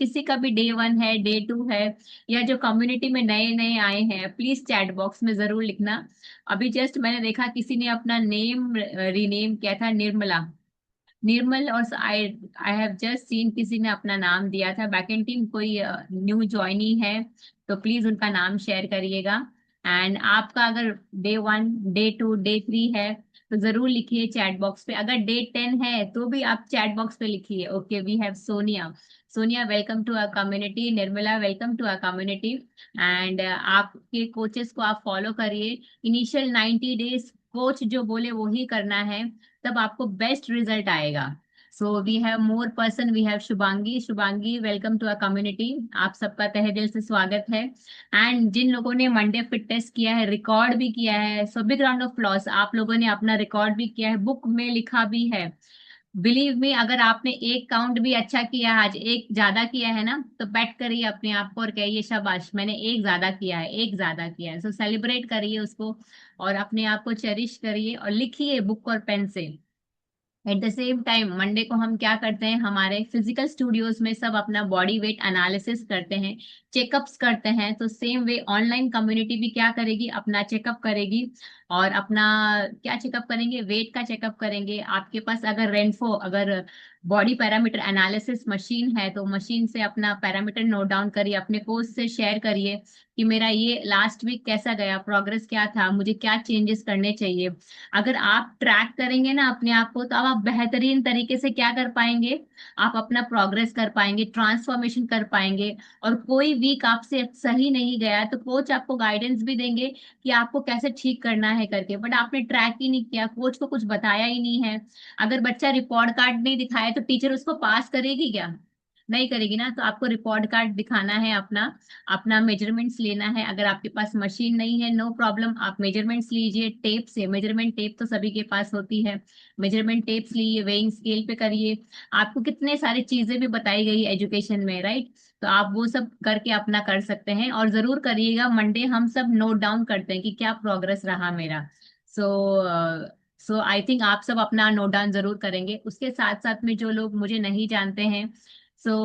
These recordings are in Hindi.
किसी का भी डे 1 है, डे 2 है, या जो कम्युनिटी में नए नए आए हैं, प्लीज चैट बॉक्स में जरूर लिखना। अभी जस्ट मैंने देखा किसी ने अपना नेम रीनेम किया था, निर्मला, निर्मल, और आई आई हैव जस्ट सीन किसी ने अपना नाम दिया था। बैकएंड टीम कोई न्यू ज्वाइनी है तो प्लीज उनका नाम शेयर करिएगा। एंड आपका अगर डे 1, डे 2, डे 3 है तो जरूर लिखिए चैट बॉक्स पे। अगर डे 10 है तो भी आप चैट बॉक्स पे लिखिए। Okay, we have Sonia. Sonia, welcome to our community. Nirmala, welcome to our community. And आपके कोचेस को आप फॉलो करिए। इनिशियल 90 डेज कोच जो बोले वो ही करना है, तब आपको बेस्ट रिजल्ट आएगा। So we have more person, we have Shubhangi. Shubhangi, welcome to a community. आप सबका तहे दिल से स्वागत है। एंड जिन लोगों ने मंडे फिट टेस्ट किया है, रिकॉर्ड भी किया है, so big round of applause. आप लोगों ने अपना रिकॉर्ड भी किया है, बुक में लिखा भी है। बिलीव मी, अगर आपने एक काउंट भी अच्छा किया है, आज एक ज्यादा किया है ना, तो बैट करिए अपने आप को और कहिए शाबाश, मैंने एक ज्यादा किया है, एक ज्यादा किया है। सो सेलिब्रेट करिए उसको और अपने आप को चेरिश करिए और लिखिए बुक और पेन से। At the same time Monday को हम क्या करते हैं, हमारे फिजिकल स्टूडियोज में सब अपना बॉडी वेट एनालिसिस करते हैं, चेकअप्स करते हैं। तो सेम वे ऑनलाइन कम्युनिटी भी क्या करेगी, अपना चेकअप करेगी। और अपना क्या चेकअप करेंगे, वेट का चेकअप करेंगे। आपके पास अगर रेनफो, अगर बॉडी पैरामीटर एनालिसिस मशीन है तो मशीन से अपना पैरामीटर नोट डाउन करिए, अपने कोच से शेयर करिए कि मेरा ये लास्ट वीक कैसा गया, प्रोग्रेस क्या था, मुझे क्या चेंजेस करने चाहिए। अगर आप ट्रैक करेंगे ना अपने आप को, तो अब आप बेहतरीन तरीके से क्या कर पाएंगे, आप अपना प्रोग्रेस कर पाएंगे, ट्रांसफॉर्मेशन कर पाएंगे। और कोई वीक आपसे सही नहीं गया तो कोच आपको गाइडेंस भी देंगे कि आपको कैसे ठीक करना है करके। बट आपने ट्रैक ही नहीं किया, कोच को कुछ बताया ही नहीं है। अगर बच्चा रिपोर्ट कार्ड नहीं दिखाया तो टीचर उसको पास करेगी क्या? नहीं करेगी ना। तो आपको रिपोर्ट कार्ड दिखाना है अपना, अपना मेजरमेंट्स लेना है। अगर आपके पास मशीन नहीं है, नो प्रॉब्लम, आप मेजरमेंट्स लीजिए टेप से। मेजरमेंट टेप तो सभी के पास होती है। मेजरमेंट टेप्स लिए, वेइंग स्केल पे करिए। आपको कितने सारी चीजें भी बताई गई एजुकेशन में, राइट? तो आप वो सब करके अपना कर सकते हैं। और जरूर करिएगा, मंडे हम सब नोट डाउन करते हैं कि क्या प्रोग्रेस रहा मेरा। सो सो आई थिंक आप सब अपना नोट डाउन जरूर करेंगे। उसके साथ साथ में जो लोग मुझे नहीं जानते हैं, सो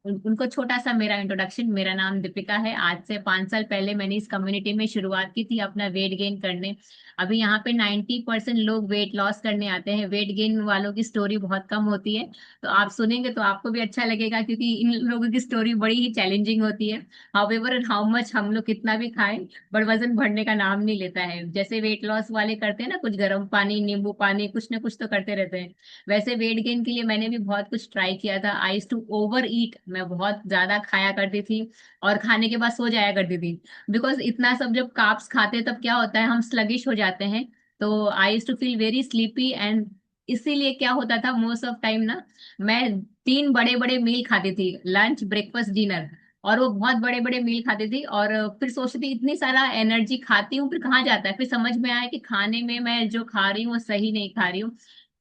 उनको छोटा सा मेरा इंट्रोडक्शन। मेरा नाम दीपिका है। आज से 5 साल पहले मैंने इस कम्युनिटी में शुरुआत की थी अपना वेट गेन करने। अभी यहाँ पे 90% लोग वेट लॉस करने आते हैं, वेट गेन वालों की स्टोरी बहुत कम होती है। तो आप सुनेंगे तो आपको भी अच्छा लगेगा, क्योंकि इन लोगों की स्टोरी बड़ी ही चैलेंजिंग होती है। हाउएवर एंड हाउ मच हम लोग कितना भी खाएं, बट वजन बढ़ने का नाम नहीं लेता है। जैसे वेट लॉस वाले करते हैं ना, कुछ गर्म पानी, नींबू पानी, कुछ ना कुछ तो करते रहते हैं, वैसे वेट गेन के लिए मैंने भी बहुत कुछ ट्राई किया था। I used to overeat, मैं बहुत ज्यादा खाया करती थी और खाने के बाद सो जाया करती थी। बिकॉज इतना सब जब कार्ब्स खाते हैं तब क्या होता है, हम स्लगिश हो जाते हैं। तो I used to feel very sleepy. And इसीलिए क्या होता था, मोस्ट ऑफ टाइम ना, मैं 3 बड़े बड़े मील खाती थी, लंच, ब्रेकफास्ट, डिनर। और वो बहुत बड़े बड़े मील खाती थी और फिर सोचती थी इतनी सारा एनर्जी खाती हूँ, फिर कहाँ जाता है। फिर समझ में आया कि खाने में मैं जो खा रही हूँ वो सही नहीं खा रही हूँ।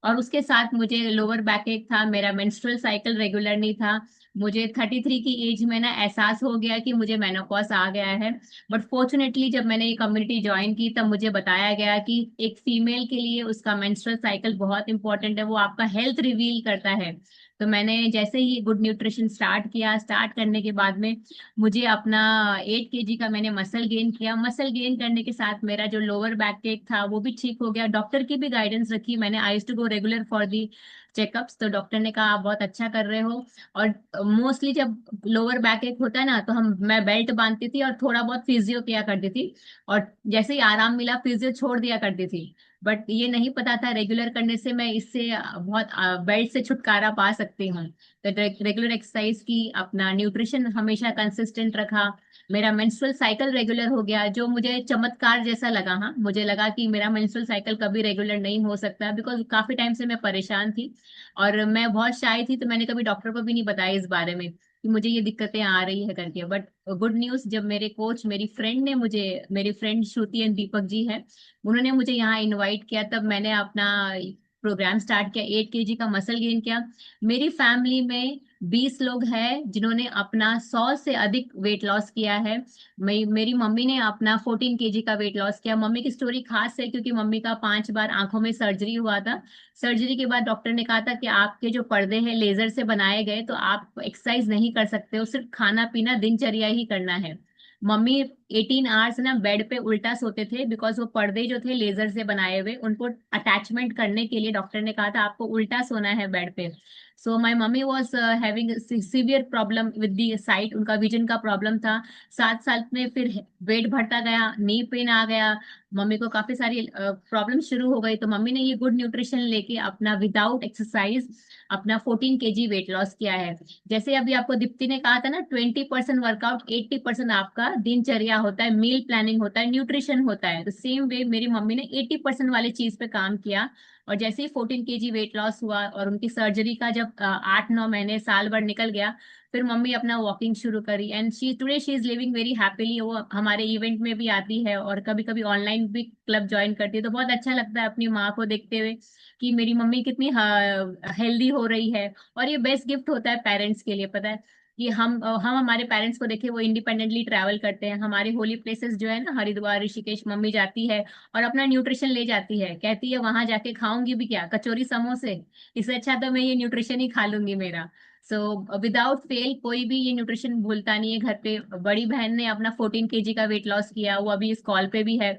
और उसके साथ मुझे लोअर बैक एक था, मेरा मेंस्ट्रुअल साइकिल रेगुलर नहीं था। मुझे 33 की एज में ना एहसास हो गया कि मुझे मेनोपॉज आ गया है। बट फॉर्चुनेटली जब मैंने ये कम्युनिटी ज्वाइन की तब मुझे बताया गया कि एक फीमेल के लिए उसका मेंस्ट्रुअल साइकिल बहुत इंपॉर्टेंट है, वो आपका हेल्थ रिवील करता है। तो मैंने जैसे ही गुड न्यूट्रिशन स्टार्ट किया, स्टार्ट करने के बाद में मुझे अपना 8 kg का मैंने मसल गेन किया। मसल गेन करने के साथ मेरा जो लोअर बैक एक था वो भी ठीक हो गया। डॉक्टर की भी गाइडेंस रखी मैंने, I used to go regular for the checkups. तो डॉक्टर ने कहा आप बहुत अच्छा कर रहे हो। और मोस्टली जब लोअर बैक एक होता है ना, तो मैं बेल्ट बांधती थी और थोड़ा बहुत फिजियो किया करती थी। और जैसे ही आराम मिला फिजियो छोड़ दिया करती थी। बट ये नहीं पता था रेगुलर करने से मैं इससे बहुत बेल्ट से छुटकारा पा सकती हूँ। तो रेगुलर एक्सरसाइज की, अपना न्यूट्रिशन हमेशा कंसिस्टेंट रखा। मेरा मेंस्ट्रुअल साइकिल रेगुलर हो गया, जो मुझे चमत्कार जैसा लगा। हाँ, मुझे लगा कि मेरा मेंस्ट्रुअल साइकिल कभी रेगुलर नहीं हो सकता, बिकॉज काफी टाइम से मैं परेशान थी और मैं बहुत शाय थी। तो मैंने कभी डॉक्टर को भी नहीं बताया इस बारे में कि मुझे ये दिक्कतें आ रही है करके। बट गुड न्यूज, जब मेरे कोच, मेरी फ्रेंड ने मुझे, मेरी friend Shruti and Deepak ji है, उन्होंने मुझे यहाँ इनवाइट किया, तब मैंने अपना प्रोग्राम स्टार्ट किया, 8 kg का मसल गेन किया। मेरी फैमिली में 20 लोग हैं जिन्होंने अपना 100 से अधिक वेट लॉस किया है। मेरी मम्मी ने अपना 14 kg का वेट लॉस किया। मम्मी की स्टोरी खास है क्योंकि मम्मी का 5 बार आंखों में सर्जरी हुआ था। सर्जरी के बाद डॉक्टर ने कहा था कि आपके जो पर्दे हैं लेजर से बनाए गए, तो आप एक्सरसाइज नहीं कर सकते हो, सिर्फ खाना पीना दिनचर्या ही करना है। मम्मी 18 आवर्स ना बेड पे उल्टा सोते थे, बिकॉज वो पर्दे जो थे लेजर से बनाए हुए, उनको अटैचमेंट करने के लिए डॉक्टर ने कहा था आपको उल्टा सोना है बेड पे। So my mummy was having severe problem with the sight, उनका विजन का प्रॉब्लम था। 7 साल में फिर वेट बढ़ता गया, नी पेन आ गया, मम्मी को काफी सारी प्रॉब्लम शुरू हो गई। तो मम्मी ने ये गुड न्यूट्रिशन लेके अपना विदाउट एक्सरसाइज अपना 14 kg वेट लॉस किया है। जैसे अभी आपको दीप्ति ने कहा था ना, 20% वर्कआउट, 80% आपका दिनचर्या होता है, मील प्लानिंग होता है, न्यूट्रिशन होता है। तो सेम वे मेरी मम्मी ने 80% वाले चीज पे काम किया। और जैसे ही 14 kg वेट लॉस हुआ और उनकी सर्जरी का जब 8-9 महीने साल भर निकल गया, फिर मम्मी अपना वॉकिंग शुरू करी, and she is living very happily. वो हमारे इवेंट में भी आती है और कभी कभी ऑनलाइन भी क्लब ज्वाइन करती है। तो बहुत अच्छा लगता है अपनी माँ को देखते हुए कि मेरी मम्मी कितनी हेल्दी हो रही है। और ये बेस्ट गिफ्ट होता है पेरेंट्स के लिए, पता है कि हम हमारे पेरेंट्स को देखे, वो इंडिपेंडेंटली ट्रैवल करते हैं। हमारे होली प्लेसेस जो है ना, हरिद्वार, ऋषिकेश, मम्मी जाती है और अपना न्यूट्रिशन ले जाती है, कहती है वहां जाके खाऊंगी भी क्या, कचौरी समोसे, इससे अच्छा तो मैं ये न्यूट्रिशन ही खा लूंगी मेरा। सो विदाउट फेल कोई भी ये न्यूट्रिशन भूलता नहीं है घर पे। बड़ी बहन ने अपना 14 kg का वेट लॉस किया, वो अभी इस कॉल पे भी है।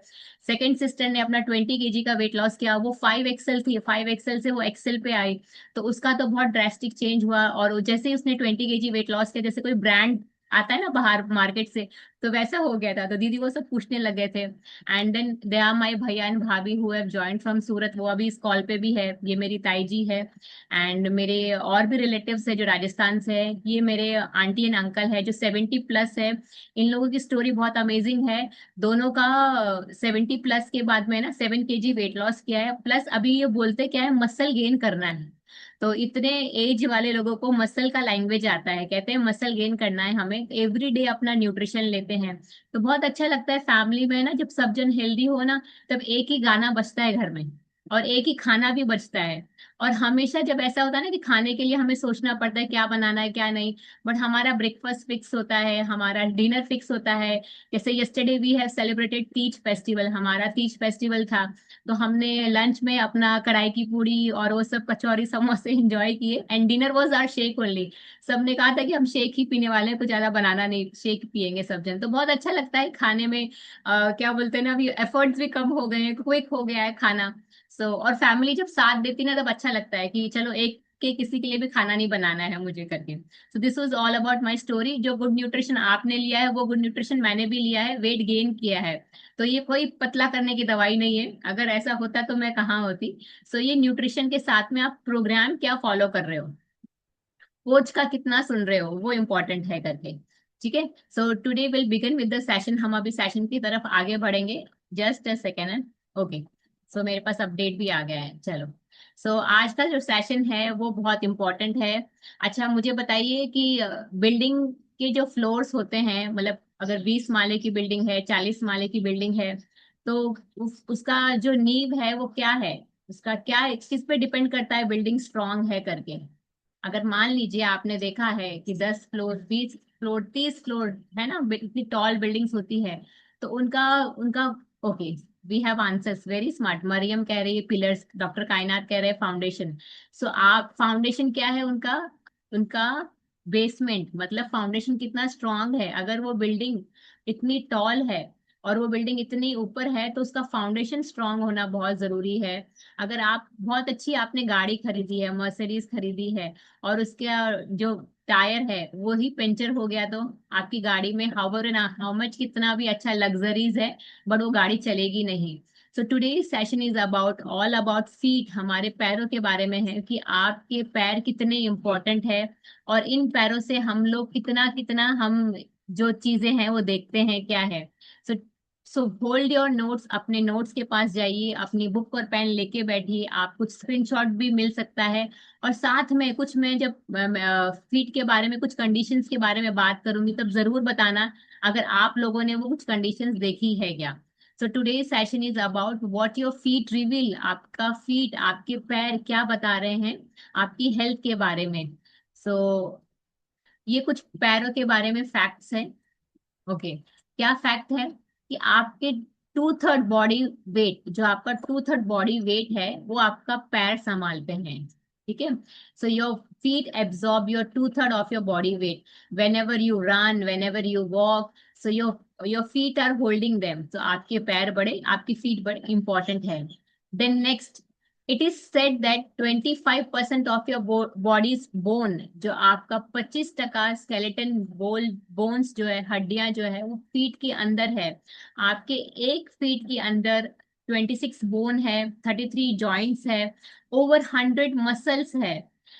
सेकेंड सिस्टर ने अपना 20 kg का वेट लॉस किया, वो 5 XL थी, 5 XL से वो एक्सेल पे आई। तो उसका तो बहुत ड्रेस्टिक चेंज हुआ। और जैसे ही उसने 20 kg वेट लॉस किया, जैसे कोई ब्रांड आता है ना बाहर मार्केट से, तो वैसा हो गया था। तो दीदी वो सब पूछने लगे थे। And then they are my भैया एंड भाभी who have joined from Surat, वो अभी इस कॉल पे भी है। ये मेरी ताई जी है। एंड मेरे और भी रिलेटिव्स है जो राजस्थान से है। ये मेरे आंटी एंड अंकल है जो 70+ है। इन लोगों की स्टोरी बहुत अमेजिंग है। दोनों का 70+ के बाद में ना 7 kg वेट लॉस किया है, प्लस अभी ये बोलते क्या है, मसल गेन करना है। तो इतने एज वाले लोगों को मसल का लैंग्वेज आता है, कहते हैं मसल गेन करना है हमें, एवरी डे अपना न्यूट्रिशन लेते हैं। तो बहुत अच्छा लगता है फैमिली में ना, जब सब जन हेल्दी हो ना, तब एक ही गाना बजता है घर में और एक ही खाना भी बचता है। और हमेशा जब ऐसा होता है ना कि खाने के लिए हमें सोचना पड़ता है क्या बनाना है क्या नहीं, बट हमारा ब्रेकफास्ट फिक्स होता है, हमारा डिनर फिक्स होता है। जैसे yesterday we have celebrated Teej festival, हमारा तीज फेस्टिवल था। तो हमने लंच में अपना कढ़ाई की पूड़ी और वो सब कचौरी समोसे एंजॉय किए, and dinner was our shake only. सबने कहा था कि हम शेक ही पीने वाले हैं, कुछ ज्यादा बनाना नहीं, शेक पियेंगे सब जन। तो बहुत अच्छा लगता है खाने में। क्या बोलते हैं ना, अभी एफर्ट्स भी कम हो गए हैं, क्विक हो गया है खाना। और फैमिली जब साथ देती ना, तब अच्छा लगता है कि चलो एक के किसी के लिए भी खाना नहीं बनाना है मुझे करके। So this was all about my story. जो गुड न्यूट्रिशन आपने लिया है वो गुड न्यूट्रिशन मैंने भी लिया है, वेट गेन किया है। तो ये कोई पतला करने की दवाई नहीं है, अगर ऐसा होता तो मैं कहाँ होती। ये न्यूट्रिशन के साथ में आप प्रोग्राम क्या फॉलो कर रहे हो, कोच का कितना सुन रहे हो, वो इम्पोर्टेंट है करके। ठीक है। So today will begin with the session, हम अभी सेशन की तरफ आगे बढ़ेंगे। Just a second. ओके। मेरे पास अपडेट भी आ गया है, चलो। आज का जो सेशन है वो बहुत इम्पोर्टेंट है। अच्छा मुझे बताइए कि बिल्डिंग के जो फ्लोर्स होते हैं, मतलब अगर 20 माले की बिल्डिंग है, 40 माले की बिल्डिंग है, तो उसका जो नींव है वो क्या है, उसका क्या, किस पे डिपेंड करता है बिल्डिंग स्ट्रांग है करके। अगर मान लीजिए आपने देखा है कि 10 फ्लोर, 20 फ्लोर, 30 फ्लोर है ना, इतनी टॉल बिल्डिंग्स होती है, तो उनका उनका okay, we have answers, very smart. Mariam कह रही है पिलर्स, डॉक्टर कायनात कह रहे हैं फाउंडेशन। आप फाउंडेशन क्या है उनका, उनका बेसमेंट, मतलब फाउंडेशन कितना स्ट्रांग है। अगर वो बिल्डिंग इतनी टॉल है और वो बिल्डिंग इतनी ऊपर है, तो उसका फाउंडेशन स्ट्रांग होना बहुत जरूरी है। अगर आप बहुत अच्छी आपने गाड़ी खरीदी है, मर्सिडीज खरीदी है, और उसका जो टायर है वो ही पंचर हो गया, तो आपकी गाड़ी में हाउ मच कितना भी अच्छा लग्जरीज है, बट वो गाड़ी चलेगी नहीं। Today session is about all about feet, हमारे पैरों के बारे में है कि आपके पैर कितने इंपॉर्टेंट है, और इन पैरों से हम लोग कितना कितना हम जो चीजें हैं वो देखते हैं क्या है। सो होल्ड योर नोट्स, अपने नोट्स के पास जाइए, अपनी बुक और पेन लेके बैठिए, आप कुछ स्क्रीनशॉट भी मिल सकता है। और साथ में कुछ, मैं जब फीट के बारे में कुछ कंडीशंस के बारे में बात करूंगी, तब जरूर बताना अगर आप लोगों ने वो कुछ कंडीशंस देखी है क्या। So today session is about what your feet reveal, आपका फीट, आपके पैर क्या बता रहे हैं आपकी हेल्थ के बारे में। सो ये कुछ पैरों के बारे में फैक्ट्स हैं। ओके, क्या फैक्ट है कि आपके 2/3 बॉडी वेट, जो आपका 2/3 बॉडी वेट है वो आपका पैर संभालते हैं। ठीक है, so your feet absorb your 2/3 of your body weight whenever you run, whenever you walk. So your feet are holding them, तो आपके पैर बड़े, आपकी फीट बड़े इंपॉर्टेंट है। Then next, it is said that 25% of your body's bone, जो आपका 25% स्केलेटन बोन्स जो है, हड्डियां जो है वो फीट के अंदर है। आपके एक फीट के अंदर 26 बोन है, 33 जॉइंट्स है, ओवर 100 मसल्स है।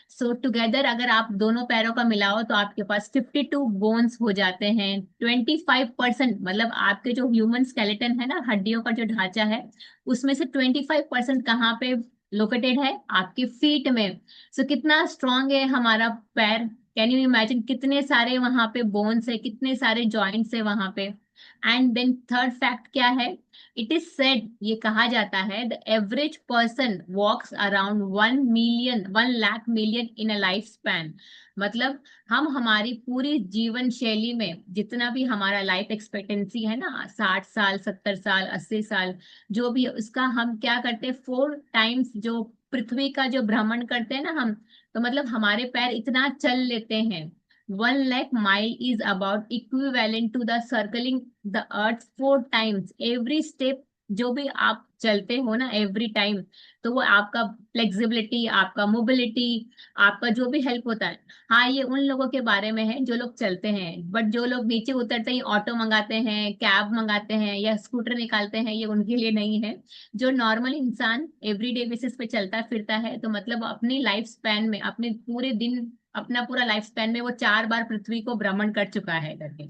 सो टुगेदर अगर आप दोनों पैरों का मिलाओ तो आपके पास 52 बोन्स हो जाते हैं। 25%, मतलब आपके जो ह्यूमन स्केलेटन है ना, हड्डियों का जो ढांचा है, उसमें से 25% कहाँ पे लोकेटेड है? आपके फीट में। सो कितना स्ट्रांग है हमारा पैर, कैन यू इमेजिन, कितने सारे वहां पे बोन्स है, कितने सारे जॉइंट्स है वहां पे। एंड देन थर्ड फैक्ट क्या है? इट इज सेड, ये कहा जाता है, the average person walks around 1 lakh million in a life span. मतलब हम हमारी पूरी जीवन शैली में जितना भी हमारा लाइफ एक्सपेक्टेंसी है ना, 60 साल, 70 साल, 80 साल, जो भी है, उसका हम क्या करते हैं, 4 टाइम्स जो पृथ्वी का जो भ्रमण करते हैं ना हम, तो मतलब हमारे पैर इतना चल लेते हैं। 1 lakh mile is about equivalent to the circling the earth 4 times every step. जो भी आप चलते हो ना एवरी टाइम, तो वो आपका फ्लेक्सिबिलिटी, आपका मोबिलिटी, आपका जो भी हेल्प होता है। हाँ, ये उन लोगों के बारे में है जो लोग चलते हैं, बट जो लोग नीचे उतरते ही ऑटो मंगाते हैं, कैब मंगाते हैं या स्कूटर निकालते हैं, ये उनके लिए नहीं है। जो नॉर्मल इंसान एवरीडे बेसिस पे चलता फिरता है, तो मतलब अपनी लाइफ स्पैन में, अपने पूरे दिन, अपना पूरा लाइफ स्पैन में वो 4 बार पृथ्वी को भ्रमण कर चुका है करके।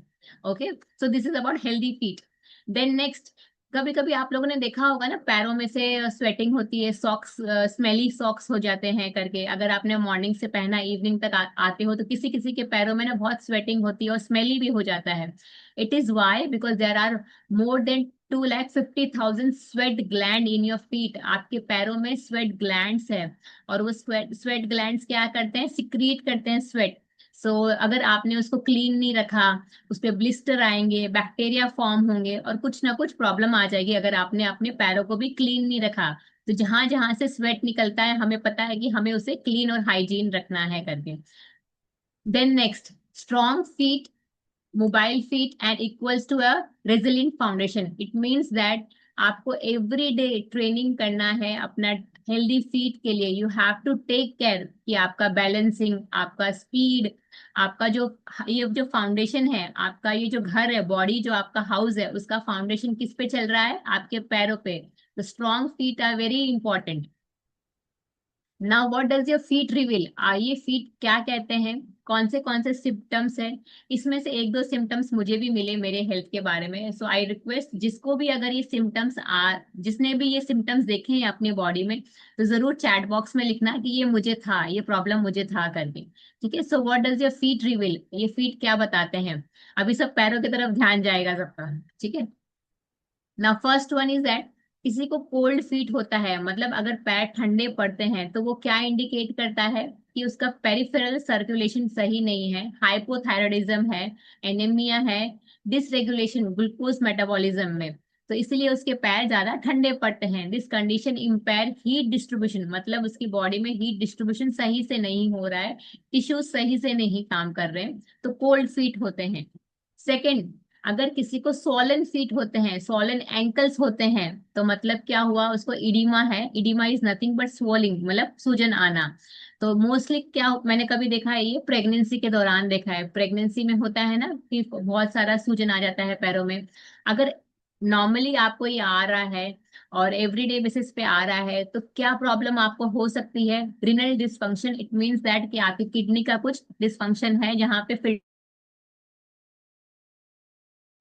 Okay, so this is about healthy feet. Then next, कभी कभी आप लोगों ने देखा होगा ना, पैरों में से स्वेटिंग होती है, सॉक्स, स्मेली सॉक्स हो जाते हैं करके। अगर आपने मॉर्निंग से पहना, इवनिंग तक आते हो, तो किसी किसी के पैरों में ना बहुत स्वेटिंग होती है और स्मेली भी हो जाता है। It is why because there are more than 2,50,000 sweat gland in your feet. आपके पैरों में स्वेट ग्लैंड्स है, और वो स्वेट ग्लैंड्स क्या करते हैं, सिक्रीट करते हैं स्वेट। सो अगर आपने उसको क्लीन नहीं रखा, उस पे ब्लिस्टर आएंगे, बैक्टीरिया फॉर्म होंगे, और कुछ ना कुछ प्रॉब्लम आ जाएगी अगर आपने अपने पैरों को भी क्लीन नहीं रखा। तो जहां जहां से स्वेट निकलता है, हमें पता है कि हमें उसे क्लीन और हाइजीन रखना है करके। Then next, strong feet, mobile feet and equals to a resilient foundation. It means that आपको एवरी डे ट्रेनिंग करना है अपना हेल्दी फीट के लिए। You have to take care कि आपका बैलेंसिंग, आपका स्पीड, आपका जो, ये जो फाउंडेशन है आपका, ये जो घर है, बॉडी जो आपका हाउस है, उसका फाउंडेशन किस पे चल रहा है? आपके पैरों पे। तो strong feet are very important. Now what does your feet reveal, आइए फीट क्या कहते हैं, कौन से सिम्टम्स है। इसमें से एक दो सिम्टम्स मुझे भी मिले मेरे हेल्थ के बारे में। सो आई रिक्वेस्ट, जिसको भी अगर ये सिम्टम्स जिसने भी ये सिम्टम्स देखे हैं अपनी बॉडी में, तो जरूर चैट बॉक्स में लिखना कि ये मुझे था, ये प्रॉब्लम मुझे था करके। ठीक है, so what does your feet reveal, ये फीट क्या बताते हैं। अभी सब पैरों की तरफ ध्यान जाएगा सबका। ठीक है, ना फर्स्ट वन इज दैट, किसी को कोल्ड फीट होता है, मतलब अगर पैर ठंडे पड़ते हैं, तो वो क्या इंडिकेट करता है कि उसका पेरिफेरल सर्कुलेशन सही नहीं है, हाइपोथायराइडिज्म है, एनीमिया है, डिसरेगुलेशन ग्लूकोज मेटाबॉलिज्म में। तो इसलिए उसके पैर ज्यादा ठंडे पड़ते हैं। This condition empire heat distribution, मतलब उसकी बॉडी में हीट डिस्ट्रीब्यूशन सही से नहीं हो रहा है, टिश्यूज सही से नहीं काम कर रहे हैं, तो कोल्ड फीट होते हैं। सेकेंड, अगर किसी को सोलन फीट होते हैं, सोलन एंकल्स होते हैं, तो मतलब क्या हुआ, उसको इडीमा है। इडीमा इज नथिंग बट स्वोलिंग, मतलब सूजन आना। तो मोस्टली क्या मैंने कभी देखा है, ये प्रेगनेंसी के दौरान देखा है। प्रेगनेंसी में होता है ना कि बहुत सारा सूजन आ जाता है पैरों में। अगर नॉर्मली आपको ये आ रहा है और एवरीडे बेसिस पे आ रहा है, तो क्या प्रॉब्लम आपको हो सकती है? Renal dysfunction. It means that कि आपकी किडनी का कुछ डिसफंक्शन है, जहाँ पे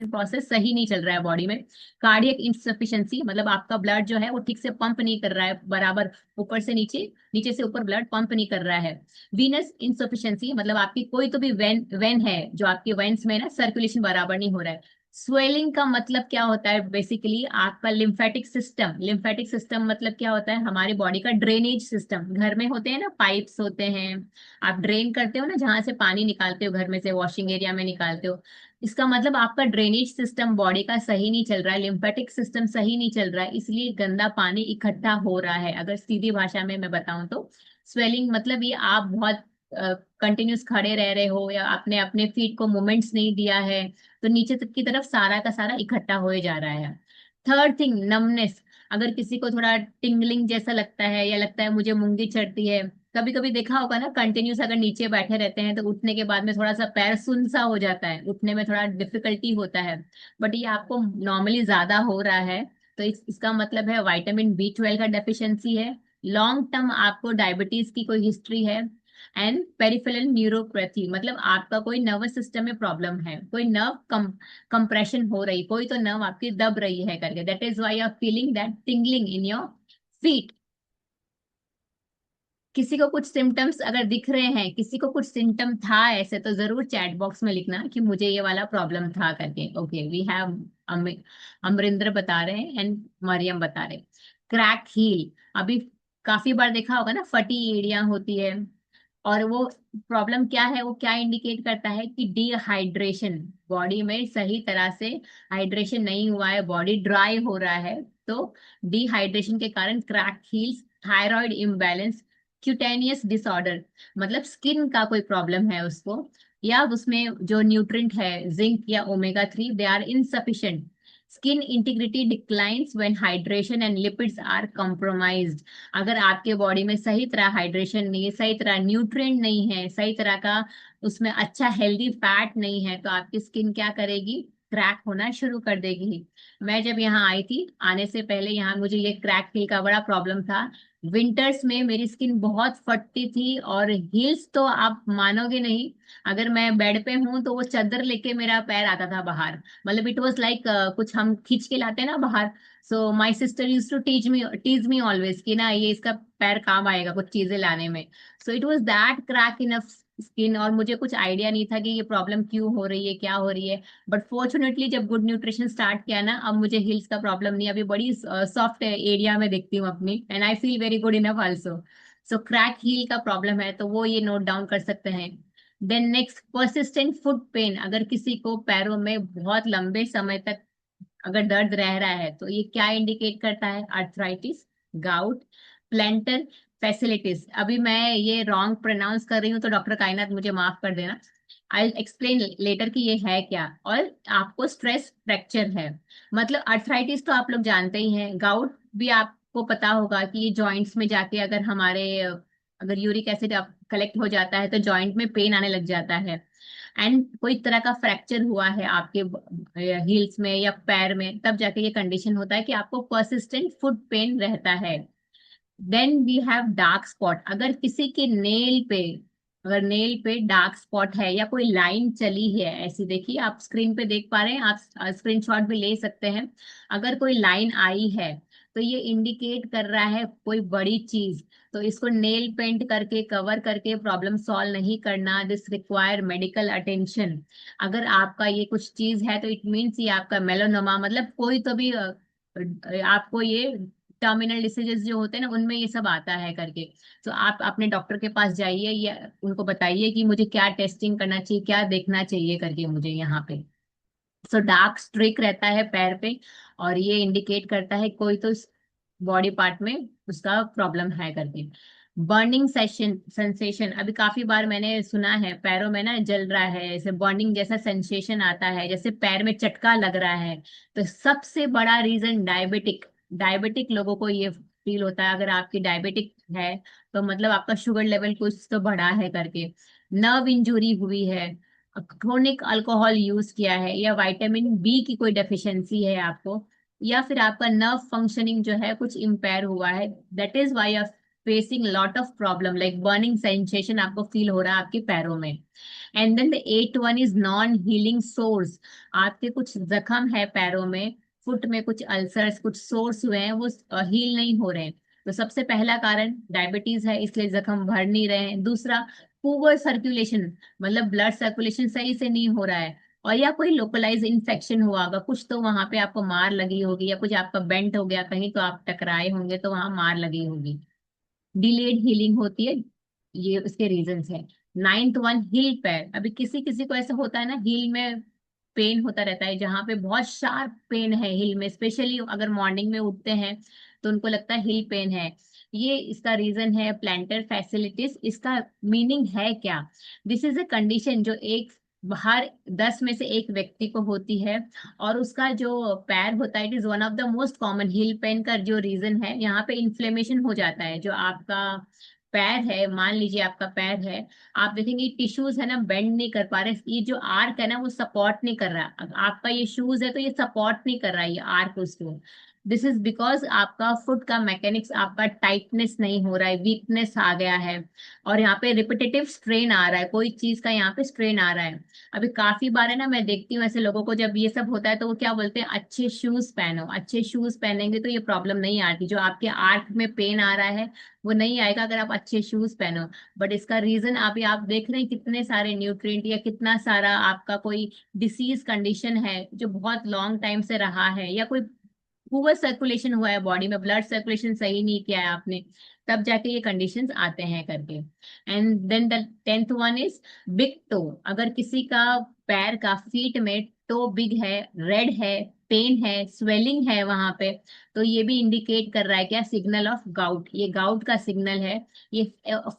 प्रोसेस सही नहीं चल रहा है बॉडी में। कार्डियक इंसफिशिएंसी, मतलब आपका ब्लड जो है वो ठीक से पंप नहीं कर रहा है बराबर, ऊपर से नीचे, नीचे से ऊपर ब्लड पंप नहीं कर रहा है। वीनस इंसफिशिएंसी, मतलब आपकी कोई तो भी वेन वेन है, जो आपके वेन्स में ना सर्कुलेशन बराबर नहीं हो रहा है। स्वेलिंग का मतलब क्या होता है? बेसिकली आपका लिम्फेटिक सिस्टम मतलब क्या होता है? हमारी बॉडी का ड्रेनेज सिस्टम। घर में होते हैं ना, पाइप्स होते हैं, आप ड्रेन करते हो ना, जहां से पानी निकालते हो घर में से, वॉशिंग एरिया में निकालते हो। इसका मतलब आपका ड्रेनेज सिस्टम बॉडी का सही नहीं चल रहा है, लिम्फेटिक सिस्टम सही नहीं चल रहा है, इसलिए गंदा पानी इकट्ठा हो रहा है। अगर सीधी भाषा में मैं बताऊं तो स्वेलिंग मतलब ये आप बहुत कंटिन्यूस खड़े रह रहे हो, या आपने अपने फीट को मूवमेंट्स नहीं दिया है, तो नीचे तक की तरफ सारा का सारा इकट्ठा होए जा रहा है। Third thing, numbness. अगर किसी को थोड़ा टिंगलिंग जैसा लगता है, या लगता है मुझे मूंगी चढ़ती है, कभी कभी देखा होगा ना, कंटिन्यूस अगर नीचे बैठे रहते हैं तो उठने के बाद में थोड़ा सा पैर सुन सा हो जाता है, उठने में थोड़ा डिफिकल्टी होता है। बट ये आपको नॉर्मली ज्यादा हो रहा है, तो इसका मतलब है विटामिन B12 का डेफिशिएंसी है। लॉन्ग टर्म आपको डायबिटीज की कोई हिस्ट्री है। एंड पेरिफेरल न्यूरोपैथी, मतलब आपका कोई नर्वस सिस्टम में प्रॉब्लम है, कोई नर्व कंप्रेशन हो रही, कोई तो नर्व आपकी दब रही है करके, that is why you are feeling that tingling in your feet. किसी को कुछ सिम्टम्स अगर दिख रहे हैं, किसी को कुछ सिम्टम था ऐसे, तो जरूर चैट बॉक्स में लिखना कि मुझे ये वाला प्रॉब्लम था करके। ओके, वी हैव अमरिंदर बता रहे हैं एंड मरियम बता रहे। क्रैक हील, अभी काफी बार देखा होगा ना, फटी एड़ियां होती है। और वो प्रॉब्लम क्या है, वो क्या इंडिकेट करता है कि डिहाइड्रेशन, बॉडी में सही तरह से हाइड्रेशन नहीं हुआ है, बॉडी ड्राई हो रहा है। तो डिहाइड्रेशन के कारण crack heels. Thyroid imbalance, cutaneous disorder, मतलब स्किन का कोई प्रॉब्लम है उसको, या उसमें जो न्यूट्रिएंट है जिंक या omega 3 they are insufficient. Skin integrity declines when hydration and lipids are compromised। अगर आपके बॉडी में सही तरह हाइड्रेशन नहीं है, सही तरह न्यूट्रिएंट नहीं है, सही तरह का उसमें अच्छा हेल्दी फैट नहीं है, तो आपकी स्किन क्या करेगी? क्रैक होना शुरू कर देगी। मैं जब यहाँ आई थी, आने से पहले यहाँ मुझे ये क्रैक हील का बड़ा प्रॉब्लम था। विंटर्स में मेरी स्किन बहुत फटती थी, और हील्स तो आप मानोगे नहीं, अगर मैं बेड पे हूं तो वो चादर लेके मेरा पैर आता था बाहर। मतलब इट वाज लाइक कुछ हम खींच के लाते हैं ना बाहर। So my sister use to tease me always कि ना, ये इसका पैर काम आएगा कुछ चीजें लाने में। So it was that crack in skin, और मुझे कुछ आइडिया नहीं था कि ये प्रॉब्लम क्यों हो रही है, क्या हो रही है। बट फॉर्चुनेटली जब गुड न्यूट्रिशन स्टार्ट किया ना, अब मुझे हिल्स का प्रॉब्लम नहीं, अभी बड़ी सॉफ्ट एरिया में देखती हूँ अपनी, and I feel very good enough also. So crack heel का प्रॉब्लम है तो वो ये नोट डाउन कर सकते हैं। Then next, persistent foot pain. अगर किसी को पैरों में बहुत लंबे समय तक अगर दर्द रह रहा है, तो ये क्या इंडिकेट करता है? Arthritis, gout, planter facilities. अभी मैं ये रॉन्ग प्रोनाउंस कर रही हूँ तो डॉक्टर कायनात मुझे माफ कर देना। आई एक्सप्लेन लेटर कि ये है क्या। और आपको स्ट्रेस फ्रैक्चर है, मतलब अर्थराइटिस तो आप लोग जानते ही हैं। गाउट भी आपको पता होगा कि ये जॉइंट्स में जाके अगर अगर यूरिक एसिड कलेक्ट हो जाता है तो जॉइंट में पेन आने लग जाता है। एंड कोई तरह का फ्रैक्चर हुआ है आपके हील्स में या पैर में, तब जाके ये कंडीशन होता है कि आपको परसिस्टेंट फुट पेन रहता है। Then we have dark spot. अगर किसी के नेल पे, अगर नेल पे डार्क स्पॉट है, या कोई लाइन चली है ऐसी, देखिए आप स्क्रीन पे देख पा रहे हैं, आप स्क्रीनशॉट भी ले सकते हैं। अगर कोई लाइन आई है तो ये इंडिकेट कर रहा है कोई बड़ी चीज। तो इसको नेल पेंट करके कवर करके प्रॉब्लम सॉल्व नहीं करना, दिस रिक्वायर मेडिकल अटेंशन। अगर आपका ये कुछ चीज है तो इट मीन्स ये आपका मेलोनोमा, मतलब कोई तो भी आपको ये टर्मिनल डिसीजेस जो होते हैं ना, उनमें ये सब आता है करके। तो आप अपने डॉक्टर के पास जाइए, या उनको बताइए कि मुझे क्या टेस्टिंग करना चाहिए, क्या देखना चाहिए करके मुझे यहाँ पे। सो डार्क स्ट्रिक रहता है पैर पे, और ये इंडिकेट करता है कोई तो बॉडी पार्ट में उसका प्रॉब्लम है करके। बर्निंग सेंसेशन, अभी काफी बार मैंने सुना है पैरों में ना जल रहा है, ऐसे बर्निंग जैसा सेंसेशन आता है, जैसे पैर में चटका लग रहा है। तो सबसे बड़ा रीजन डायबिटिक, डायबिटिक लोगों को ये फील होता है। अगर आपकी डायबिटिक है तो मतलब आपका शुगर लेवल कुछ तो बढ़ा है करके। नर्व इंजुरी हुई है, क्रोनिक अल्कोहल यूज किया है, या विटामिन B की कोई डेफिशिएंसी है आपको, या फिर आपका नर्व फंक्शनिंग जो है कुछ इम्पेयर हुआ है, that is why you are facing lot of problem like burning sensation आपको फील हो रहा है आपके पैरों में। And then the 8th one is non healing sores. आपके कुछ जख्म है पैरों में, फुट में कुछ अल्सर्स, कुछ सोर्स हुए हैं, वो हील नहीं हो रहे हैं। तो सबसे पहला कारण डायबिटीज है, इसलिए जख्म भर नहीं रहे हैं। दूसरा, पुअर सर्कुलेशन, मतलब ब्लड सर्कुलेशन सही से नहीं हो रहा है। और या कोई लोकलाइज इन्फेक्शन हुआ होगा कुछ, तो वहां पे आपको मार लगी होगी, या कुछ आपका बेंट हो गया कहीं तो आप टकराए होंगे तो वहां मार लगी होगी। डिलेड हीलिंग होती है, ये उसके रीजंस है। नाइन्थ वन, हील पैर। अभी किसी किसी को ऐसा होता है ना, हील में पेन होता रहता है, जहाँ पे बहुत शार्प पेन है हील में, स्पेशली अगर मॉर्निंग में उठते हैं तो उनको लगता है हील पेन है। ये इसका रीजन है प्लांटर फैसिलिटीज। इसका मीनिंग है क्या? दिस इज अ कंडीशन जो एक हर 10 में से एक व्यक्ति को होती है, और उसका जो पैर होता है, it is one of the most common heal pen का जो रीजन है। यहाँ पे इन्फ्लेमेशन हो जाता है, जो आपका पैर है, मान लीजिए आपका पैर है, आप देखेंगे टिश्यूज है ना बेंड नहीं कर पा रहे, ये जो आर्क है ना वो सपोर्ट नहीं कर रहा। आपका ये शूज है तो ये सपोर्ट नहीं कर रहा है ये आर्क उसको। दिस इज बिकॉज आपका फुट का मैकेनिक्स, आपका टाइटनेस नहीं हो रहा है, वीकनेस आ गया है, और यहाँ पे रिपीटेटिव स्ट्रेन आ रहा है, कोई चीज का यहाँ पे स्ट्रेन आ रहा है। अभी काफी बार है ना, मैं देखती हूँ ऐसे लोगों को, जब ये सब होता है तो वो क्या बोलते हैं, अच्छे शूज पहनो। अच्छे शूज पहनेंगे तो ये प्रॉब्लम नहीं आती, जो आपके आर्क में पेन आ रहा है वो नहीं आएगा अगर आप अच्छे शूज पहनो। बट इसका रीजन अभी आप देख रहे हैं कितने सारे न्यूट्रिएंट, या कितना सारा आपका कोई डिसीज कंडीशन है जो बहुत लॉन्ग टाइम से रहा है, या कोई पुअर सर्कुलेशन हुआ है बॉडी में, ब्लड सर्कुलेशन सही नहीं किया है आपने, तब जाके ये कंडीशंस आते हैं करके। And then the tenth one is big toe. अगर किसी का पैर का फीट में टो बिग है, रेड है, पेन है, स्वेलिंग है वहां पे, तो ये भी इंडिकेट कर रहा है क्या, सिग्नल ऑफ गाउट। ये गाउट का सिग्नल है। ये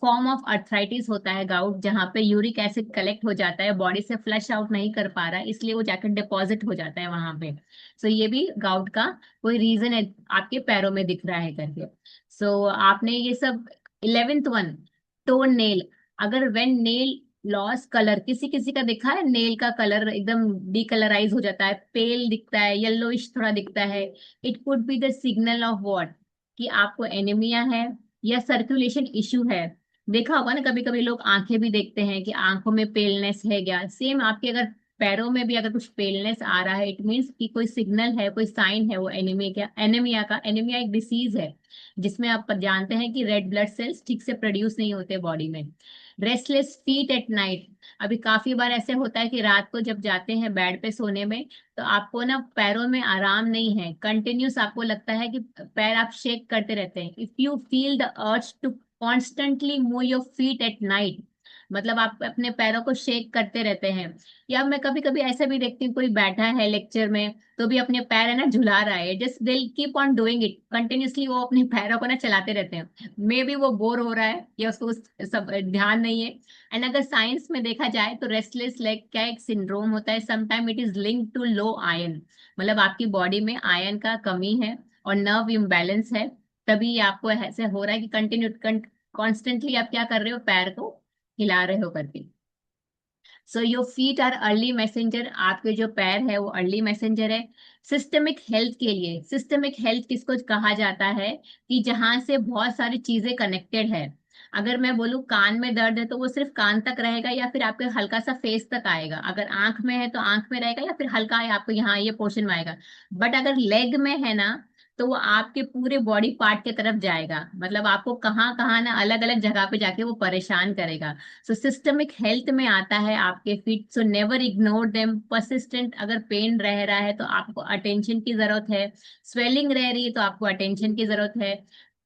फॉर्म ऑफ अर्थराइटिस होता है गाउट, जहाँ पे यूरिक एसिड कलेक्ट हो जाता है, बॉडी से फ्लश आउट नहीं कर पा रहा है, इसलिए वो जाकर डिपॉजिट हो जाता है वहां पे। सो ये भी गाउट का कोई रीजन है, आपके पैरों में दिख रहा है करके। सो आपने ये सब। 11th one, toe nail. अगर व्हेन नेल लॉस कलर, किसी किसी का देखा है नेल का कलर एकदम डिकलराइज हो जाता है, पेल दिखता है, येलोइश थोड़ा दिखता है, it could be the signal of what, कि आपको एनीमिया है या सर्कुलेशन इश्यू है। देखा होगा ना, कभी कभी लोग आंखें भी देखते हैं कि आंखों में पेलनेस है क्या, सेम आपके अगर पैरों में भी अगर कुछ पेलनेस आ रहा है, इट मीन्स कि कोई सिग्नल है, कोई साइन है वो एनीमिया का। एनीमिया का, एनीमिया एक डिसीज है जिसमें आप जानते हैं कि रेड ब्लड सेल्स ठीक से प्रोड्यूस नहीं होते बॉडी में। Restless feet at night. अभी काफी बार ऐसे होता है कि रात को जब जाते हैं बेड पे सोने में, तो आपको ना पैरों में आराम नहीं है, कंटिन्यूस आपको लगता है कि पैर आप शेक करते रहते हैं। If you feel the urge to constantly move your feet at night, मतलब आप अपने पैरों को शेक करते रहते हैं। या मैं कभी कभी ऐसा भी देखती हूँ, कोई बैठा है लेक्चर में तो भी अपने पैर है ना झुला रहा है, जस्ट दिल keep on doing it continuously, वो अपने पैरों को ना चलाते रहते हैं। मे बी वो बोर हो रहा है या उसको सब ध्यान नहीं है। एंड अगर साइंस में देखा जाए तो रेस्टलेस लेग क्या एक सिंड्रोम होता है, sometime it is link to low iron, मतलब आपकी बॉडी में आयरन का कमी है और नर्व इम्बैलेंस है, तभी आपको ऐसे हो रहा है कि कंटिन्यू कॉन्स्टेंटली आप क्या कर रहे हो, पैर को हिला रहे हो करके। So your feet are early messenger. आपके जो पैर है वो अर्ली मैसेंजर है सिस्टमिक हेल्थ के लिए। सिस्टमिक हेल्थ किसको कहा जाता है, कि जहां से बहुत सारी चीजें कनेक्टेड है। अगर मैं बोलूं कान में दर्द है तो वो सिर्फ कान तक रहेगा, या फिर आपके हल्का सा फेस तक आएगा। अगर आंख में है तो आंख में रहेगा, या फिर हल्का है आपको यहाँ ये पोर्शन में आएगा। बट अगर लेग में है ना, तो वो आपके पूरे बॉडी पार्ट के तरफ जाएगा, मतलब आपको कहाँ कहाँ ना अलग अलग जगह पे जाके वो परेशान करेगा। सो सिस्टमिक हेल्थ में आता है आपके feet. So never ignore them. Persistent अगर पेन रह रहा है तो आपको अटेंशन की जरूरत है। स्वेलिंग रह रही है तो आपको अटेंशन की जरूरत है,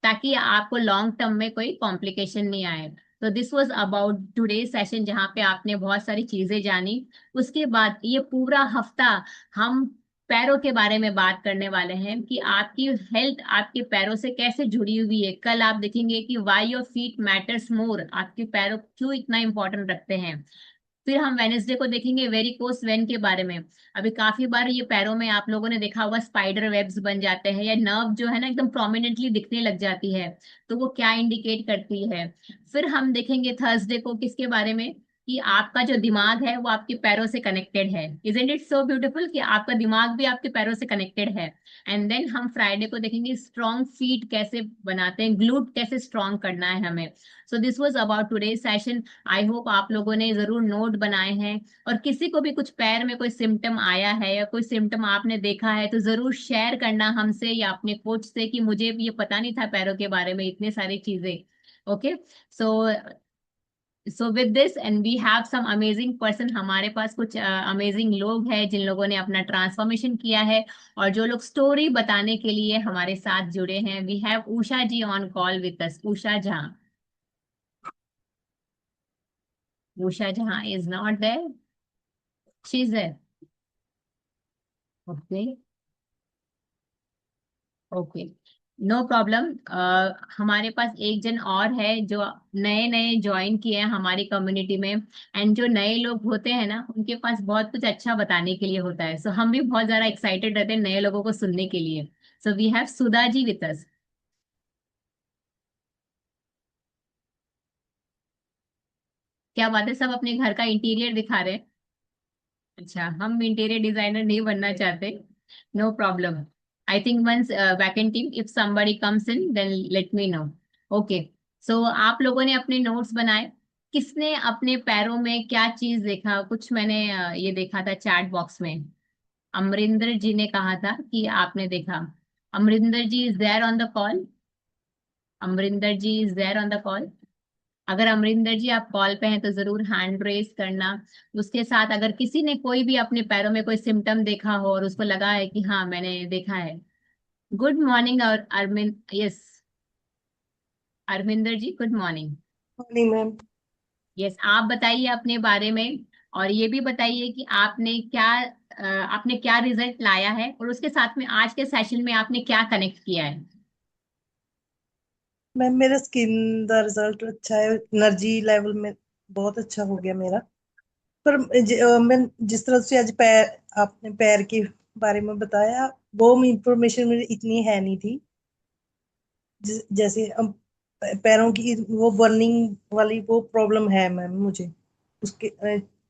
ताकि आपको लॉन्ग टर्म में कोई कॉम्प्लिकेशन नहीं आए। तो this was about today session, जहाँ पे आपने बहुत सारी चीजें जानी। उसके बाद ये पूरा हफ्ता हम पैरों के बारे में बात करने वाले हैं, कि आपकी हेल्थ आपके पैरों से कैसे जुड़ी हुई है। कल आप देखेंगे कि why your feet matters more, आपके पैरों क्यों इतना इंपॉर्टेंट रखते हैं। फिर हम वेनेसडे को देखेंगे वेरिकोस वेन के बारे में। अभी काफी बार ये पैरों में आप लोगों ने देखा होगा स्पाइडर वेब्स बन जाते हैं, या नर्व जो है ना एकदम प्रोमिनेंटली दिखने लग जाती है, तो वो क्या इंडिकेट करती है। फिर हम देखेंगे थर्सडे को किसके बारे में, कि आपका जो दिमाग है वो आपके पैरों से कनेक्टेड है। इजंट इट सो ब्यूटीफुल कि आपका दिमाग भी आपके पैरों से कनेक्टेड है। एंड देन हम फ्राइडे को देखेंगे स्ट्रॉन्ग फीट कैसे बनाते हैं, ग्लूट कैसे स्ट्रॉन्ग करना है हमें। So this was about today session. I hope आप लोगों ने जरूर नोट बनाए हैं, और किसी को भी कुछ पैर में कोई सिम्टम आया है या कोई सिम्टम आपने देखा है तो जरूर शेयर करना हमसे या अपने कोच से, कि मुझे भी ये पता नहीं था पैरों के बारे में इतने सारी चीजें। Okay. So so with this and we have some amazing person, हमारे पास कुछ अमेजिंग लोग हैं जिन लोगों ने अपना ट्रांसफॉर्मेशन किया है और जो लोग स्टोरी बताने के लिए हमारे साथ जुड़े हैं। We have Usha ji on call with us. Usha Jha, Usha Jha is not there, she is there. Okay, okay, no problem. हमारे पास एक जन और है जो नए नए ज्वाइन किए हैं हमारी कम्युनिटी में, एंड जो नए लोग होते हैं ना उनके पास बहुत कुछ अच्छा बताने के लिए होता है। सो हम भी बहुत ज्यादा एक्साइटेड रहते हैं नए लोगों को सुनने के लिए। So we have Sudha ji with us. क्या बात है, सब अपने घर का इंटीरियर दिखा रहे हैं। अच्छा, हम इंटीरियर डिजाइनर नहीं बनना चाहते। No problem. I think once vacant team if somebody comes in then let me know. Okay, so आप लोगों ने अपने नोट्स बनाए। किसने अपने पैरों में क्या चीज देखा? कुछ मैंने ये देखा था चैट बॉक्स में। अमरिंदर जी ने कहा था कि आपने देखा। Amarinder ji is there on the call? Amarinder ji is there on the call? अगर अमरिंदर जी आप कॉल पे हैं तो जरूर हैंड रेस करना। उसके साथ अगर किसी ने कोई भी अपने पैरों में कोई सिम्टम देखा हो और उसको लगा है कि हाँ मैंने देखा है। गुड मॉर्निंग और Arvind, yes, Arvinder ji good morning. Morning ma'am. Yes, आप बताइए अपने बारे में और ये भी बताइए कि आपने क्या रिजल्ट लाया है और उसके साथ में आज के सेशन में आपने क्या कनेक्ट किया है। मैम मेरा स्किन का रिजल्ट अच्छा है, एनर्जी लेवल में बहुत अच्छा हो गया मेरा। पर मैं जिस तरह से आज आपने पैर के बारे में बताया, वो इंफॉर्मेशन मेरी इतनी है नहीं थी। जैसे हम पैरों की वो बर्निंग वाली वो प्रॉब्लम है मैम मुझे। उसके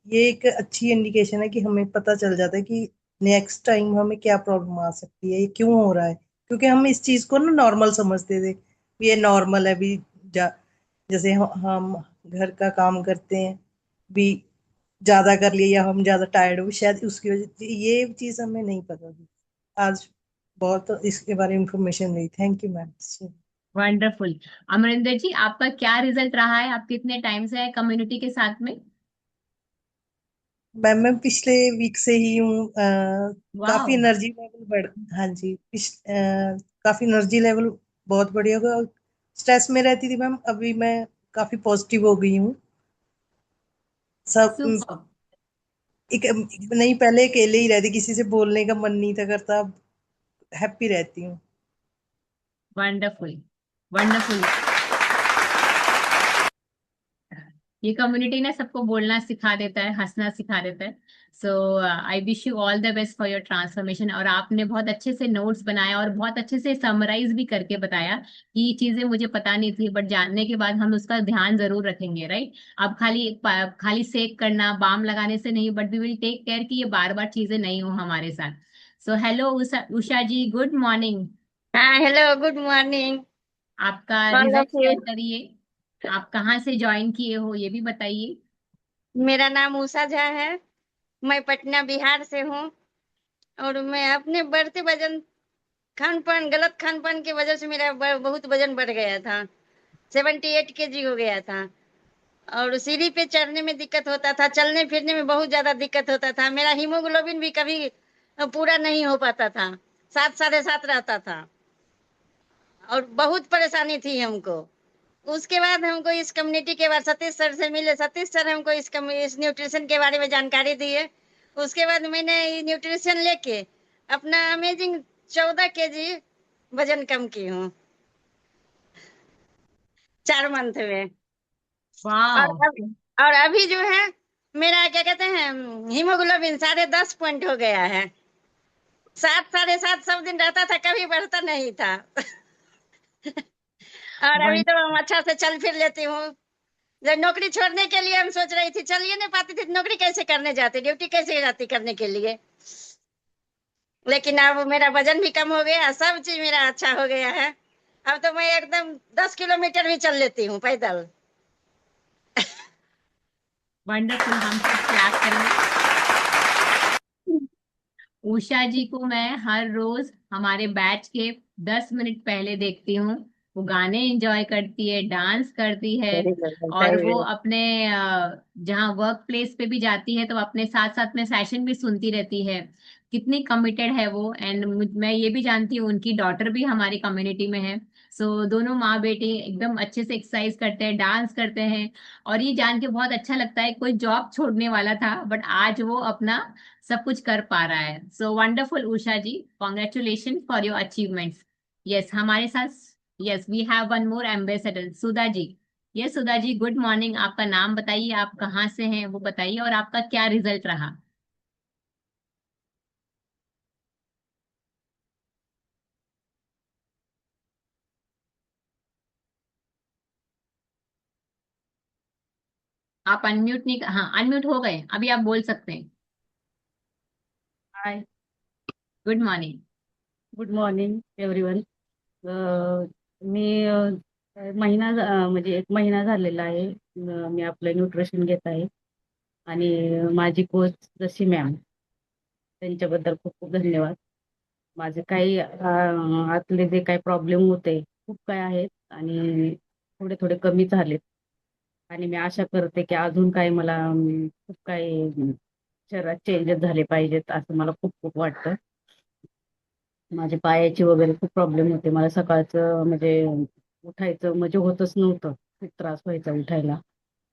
ये एक अच्छी इंडिकेशन है कि हमें पता चल जाता है कि नेक्स्ट टाइम हमें क्या प्रॉब्लम आ सकती है, ये क्यों हो रहा है। क्योंकि हम इस चीज को ना नॉर्मल समझते थे, भी ये नॉर्मल है भी। जैसे हम घर का काम करते हैं भी, ज्यादा कर लिया या हम ज्यादा टायर्ड हो, शायद उसकी वजह से ये चीज हमें नहीं पता थी। आज बहुत इसके बारे में इंफॉर्मेशन मिली। Thank you ma'am. Wonderful. Amarinder ji आपका क्या रिजल्ट रहा है? आप कितने टाइम से है कम्युनिटी के साथ में? मैम मैं पिछले वीक से ही हूँ। काफी वाह, एनर्जी लेवल बढ़, हाँ जी, काफी एनर्जी लेवल बहुत बढ़िया होगा। स्ट्रेस में रहती थी मैम, अभी मैं काफी पॉजिटिव हो गई हूँ। सब सुपर, एक नहीं, पहले अकेले ही रहती, किसी से बोलने का मन नहीं था करता। अब हैप्पी रहती हूँ। Wonderful, wonderful. ये कम्युनिटी ना सबको बोलना सिखा देता है, हंसना सिखा देता है। So I wish you all the best for your transformation. और आपने बहुत अच्छे से नोट्स बनाया और बहुत अच्छे से समराइज भी करके बताया कि ये चीजें मुझे पता नहीं थी, बट जानने के बाद हम उसका ध्यान जरूर रखेंगे, राइट। अब खाली सेक करना, बाम लगाने से नहीं, but we will take care कि ये बार बार चीजें नहीं हो हमारे साथ। So hello Usha, Usha ji good morning. हाँ, हेलो, गुड मॉर्निंग। आपका all result of you. Share करिए। आप कहाँ से ज्वाइन किए हो ये भी बताइए। मेरा नाम उषा झा है। मैं पटना बिहार से हूँ। और मैं अपने बढ़ते वजन, खान पान, गलत खान पान की वजह से मेरा बहुत वजन बढ़ गया था। 78 kg हो गया था। और सीढ़ी पे चढ़ने में दिक्कत होता था, चलने फिरने में बहुत ज्यादा दिक्कत होता था। मेरा हीमोग्लोबिन भी कभी पूरा नहीं हो पाता था, 7, 7.5 रहता था। और बहुत परेशानी थी हमको। उसके बाद हमको इस कम्युनिटी के बाद सतीश सर से मिले। सतीश सर हमको इस न्यूट्रिशन के बारे में जानकारी दिए। उसके बाद मैंने ये न्यूट्रिशन लेके अपना अमेजिंग 14 kg वजन कम की हूँ 4 मंथ में। और वाह, अभी और अभी जो है, मेरा क्या कहते हैं, हीमोग्लोबिन 10.5 पॉइंट हो गया है। 7, 7.5 सब दिन रहता था, कभी बढ़ता नहीं था। और अभी तो हम अच्छा से चल फिर लेती हूँ। जब नौकरी छोड़ने के लिए हम सोच रही थी, चलिए नहीं पाती थी, तो नौकरी कैसे करने जाती, ड्यूटी कैसे जाती करने के लिए। लेकिन अब मेरा वजन भी कम हो गया, सब चीज मेरा अच्छा हो गया है। अब तो मैं एकदम 10 किलोमीटर भी चल लेती हूँ पैदल। वंडरफुल, हम सब क्लैप करेंगे। उषा जी को मैं हर रोज हमारे बैच के 10 मिनट पहले देखती हूँ। वो गाने एंजॉय करती है, डांस करती है, वेरी गुड, और सही वो है। अपने जहाँ वर्क प्लेस पे भी जाती है तो अपने साथ साथ में सेशन भी सुनती रहती है। कितनी कमिटेड है वो। एंड मैं ये भी जानती हूँ उनकी डॉटर भी हमारी कम्युनिटी में है। सो दोनों माँ बेटी एकदम अच्छे से एक्सरसाइज करते हैं, डांस करते हैं। और ये जान के बहुत अच्छा लगता है, कोई जॉब छोड़ने वाला था बट आज वो अपना सब कुछ कर पा रहा है। So wonderful Usha ji, congratulation for your achievements. Yes, हमारे साथ, yes we have one more ambassador, Sudha ji. Yes Sudha ji, good morning. आपका नाम बताइए, आप कहाँ से हैं वो बताइए, और आपका क्या रिजल्ट रहा। आप अनम्यूट नहीं, हाँ अनम्यूट हो गए, अभी आप बोल सकते हैं। Hi, good morning. Good morning everyone. मी म्हणजे 1 महिना झालेला आहे. मी आपलं न्यूट्रिशन घेत आहे आणि माझी कोच जशी मॅम, त्यांच्याबद्दल खूप खूप धन्यवाद. माझे काही आतले जे काही प्रॉब्लेम होते खूप काय आहेत आणि थोडे थोडे कमी झालेत आणि मी आशा करते की अजून काही मला खूप काही शरीरात चेंजेस झाले पाहिजेत असं मला खूप खूप वाटतं. माझे पायाचे वगैरे खूप प्रॉब्लेम होते. मला सकाळचं म्हणजे उठायचं म्हणजे होतच नव्हतं. खूप त्रास व्हायचा उठायला.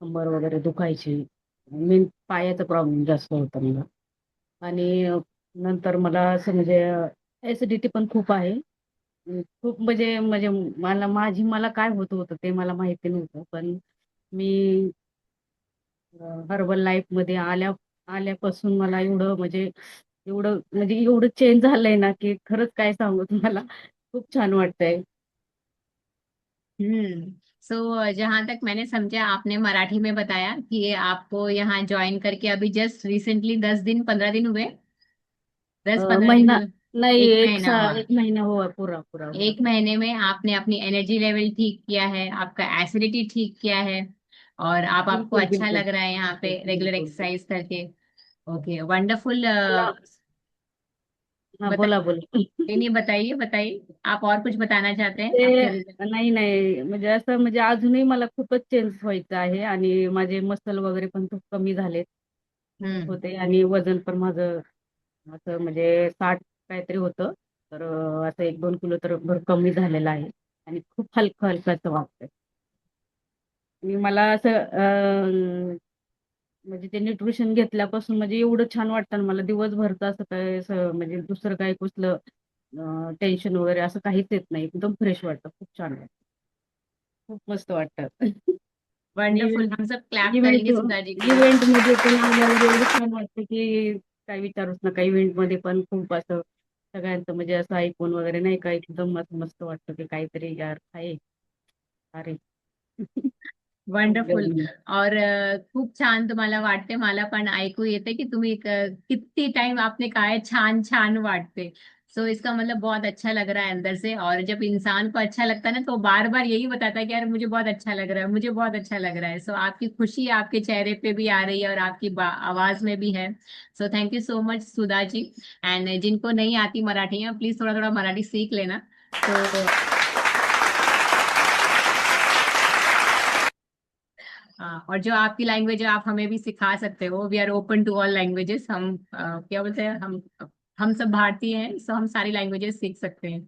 कंबर वगैरे दुखायची. मेन पायाचा प्रॉब्लेम जास्त होता मला. आणि नंतर मला असं म्हणजे ऍसिडिटी पण खूप आहे. खूप म्हणजे म्हणजे मला काय होत होतं ते मला माहिती नव्हतं. पण मी हर्बल लाईफ मध्ये आल्यापासून मला एवढं चेंज झालंय ना की खरंच काय सांगू तुम्हाला. खूप छान वाटतंय. सो जहां तक मैंने समझा, आपने मराठी में बताया कि आपको यहाँ ज्वाइन करके अभी जस्ट रिसेंटली 10 दिन 15 दिन हुए, दस पंद्रह दिन महिना हुए, नाही, एक महीना हुआ। 1 महिना हुआ पूरा पूरा पूरा. एक महीने में आपने अपनी एनर्जी लेवल ठीक किया है, आपका एसिडिटी ठीक किया है, और आप आपको बिल्कुल अच्छा बिल्कुल लग रहा है यहाँ पे रेगुलर बिल्कुल. एक्सरसाइज करके। Okay wonderful. मला- हा, बताइए। बोला बोला. नहीं नहीं, बताइए बताइए, आप और कुछ बताना चाहते हैं ते आपके रिजल्ट। नाही नाही, म्हणजे असं म्हणजे अजूनही मला खूपच चेंज व्हायचं आहे आणि माझे मसल वगैरे पण खूप कमी झालेत हम्म। होते आणि वजन पण माझं असं म्हणजे 60 काहीतरी होतं. तर असं 1-2 किलो तर कमी झालेलं आहे आणि खूप हलकं हलकं असं वाटतंय. आणि मला असं म्हणजे ते न्यूट्रिशन घेतल्यापासून म्हणजे एवढं छान वाटतं ना मला दिवसभरचं असं काय असं म्हणजे दुसरं काही कुठलं टेन्शन वगैरे असं काहीच येत नाही. एकदम फ्रेश वाटतं. खूप छान वाटतं. खूप मस्त वाटतं. आणि वंडरफुल, हम सब क्लैप इव्हेंट करेंगे सुधा जी के लिए। इव्हेंट मध्ये पण आल्यावर एवढं छान वाटतं की काय विचारूच नका. इव्हेंट मध्ये पण खूप असं सगळ्यांचं म्हणजे असं ऐकून वगैरे नाही का एकदम असं मस्त वाटतं की काहीतरी यार आहे. अरे. खूप वंडरफुल. गरमी. और खूप छान तुम्हाला वाटते, मला पण ऐकू येते की तुम्ही किती टाइम आपने कहा है छान छान वाटते। सो इसका मतलब बहुत अच्छा लग रहा है अंदर से, और जब इंसान को अच्छा लगता है ना तो बार बार यही बताता है कि यार मुझे बहुत अच्छा लग रहा है, मुझे बहुत अच्छा लग रहा है। सो आपकी खुशी आपके चेहरे पे भी आ रही है और आपकी आवाज में भी है। So thank you so much Sudha ji. And जिनको नहीं आती मराठी, प्लीज थोड़ा थोड़ा मराठी सीख लेना। तो हाँ, और जो आपकी लैंग्वेज है आप हमें भी सिखा सकते हो। We are open to all languages. हम क्या बोलते हैं, हम सब भारतीय हैं, सो हम सारी लैंग्वेजेस सीख सकते हैं।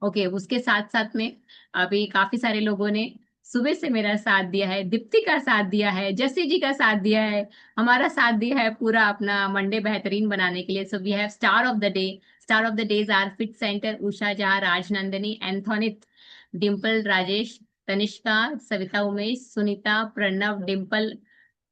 ओके, उसके साथ साथ में अभी काफी सारे लोगों ने सुबह से मेरा साथ दिया है, दीप्ति का साथ दिया है, जस्सी जी का साथ दिया है, हमारा साथ दिया है पूरा अपना मंडे बेहतरीन बनाने के लिए। So we have star of the day. Star of the days are fit center Usha Jha, Rajnandini, एंथोनित, डिम्पल, राजेश, तनिष्का, सविता, उमेश, सुनीता, प्रणव, डिम्पल,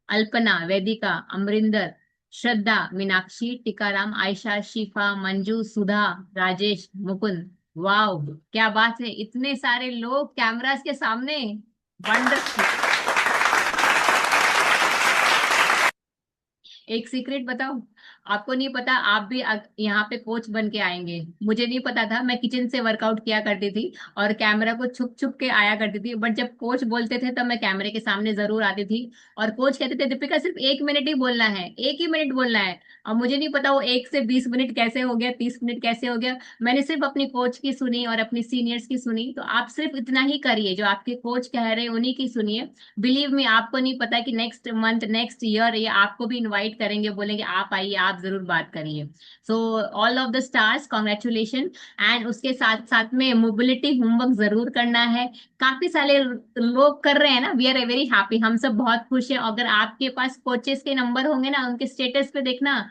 अल्पना, वेदिका, अमरिंदर, श्रद्धा, मीनाक्षी, टिकाराम, आयशा, शिफा, मंजू, सुधा, राजेश, मुकुंद। वाओ, क्या बात है, इतने सारे लोग कैमरास के सामने। वंडरफुल। एक सीक्रेट बताओ, आपको नहीं पता, आप भी यहाँ पे कोच बन के आएंगे। मुझे नहीं पता था, मैं किचन से वर्कआउट किया करती थी और कैमरा को छुप छुप के आया करती थी, बट जब कोच बोलते थे तब मैं कैमरे के सामने जरूर आती थी। और कोच कहते थे दीपिका सिर्फ 1 मिनट ही बोलना है, 1 ही मिनट बोलना है। और मुझे नहीं पता वो 1 से 20 मिनट कैसे हो गया, 30 मिनट कैसे हो गया। मैंने सिर्फ अपनी कोच की सुनी और अपनी सीनियर्स की सुनी। तो आप सिर्फ इतना ही करिए जो आपके कोच कह रहे हैं, उन्हीं की सुनिए। बिलीव मी, आपको नहीं पता कि नेक्स्ट मंथ, नेक्स्ट ईयर ये आपको भी इनवाइट करेंगे, बोलेंगे आप आइए, आप जरूर बात करिए। So all of the stars, congratulation. And उसके साथ साथ में मोबिलिटी होमवर्क जरूर करना है। काफी सारे लोग कर रहे हैं ना, वी आर वेरी हैप्पी, हम सब बहुत खुश हैं। अगर आपके पास कोचेस के नंबर होंगे ना, उनके स्टेटस पे देखना,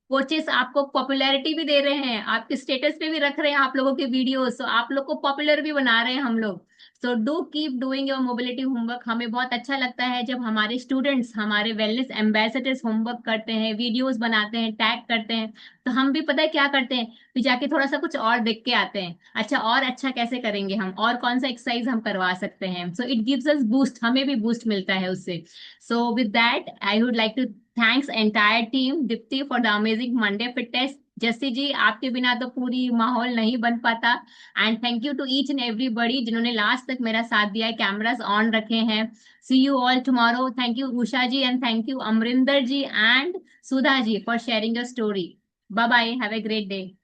कोचेस आपको पॉपुलैरिटी भी दे रहे हैं, आपके स्टेटस पे भी रख रहे हैं आप लोगों के वीडियोस, तो आप लोग को पॉपुलर भी बना रहे हैं हम लोग। So do keep doing your mobility homework. हमें बहुत अच्छा लगता है जब हमारे स्टूडेंट्स, हमारे वेलनेस एम्बेसडर्स होमवर्क करते हैं, वीडियोस बनाते हैं, टैग करते हैं। तो हम भी पता है क्या करते हैं, फिर जाके थोड़ा सा कुछ और देख के आते हैं, अच्छा और अच्छा कैसे करेंगे हम, और कौन सा एक्सरसाइज हम करवा सकते हैं। So it gives us boost, हमें भी बूस्ट मिलता है उससे। So with that I would like to thanks entire team Deepti for the amazing Monday fit test. Jassi ji, आपके बिना तो पूरी माहौल नहीं बन पाता। And thank you to each and everybody जिन्होंने लास्ट तक मेरा साथ दिया है, कैमरास ऑन रखे हैं। See you all tomorrow. Thank you Usha ji and thank you Amarinder ji and Sudha ji for sharing your story. Bye bye, have a great day.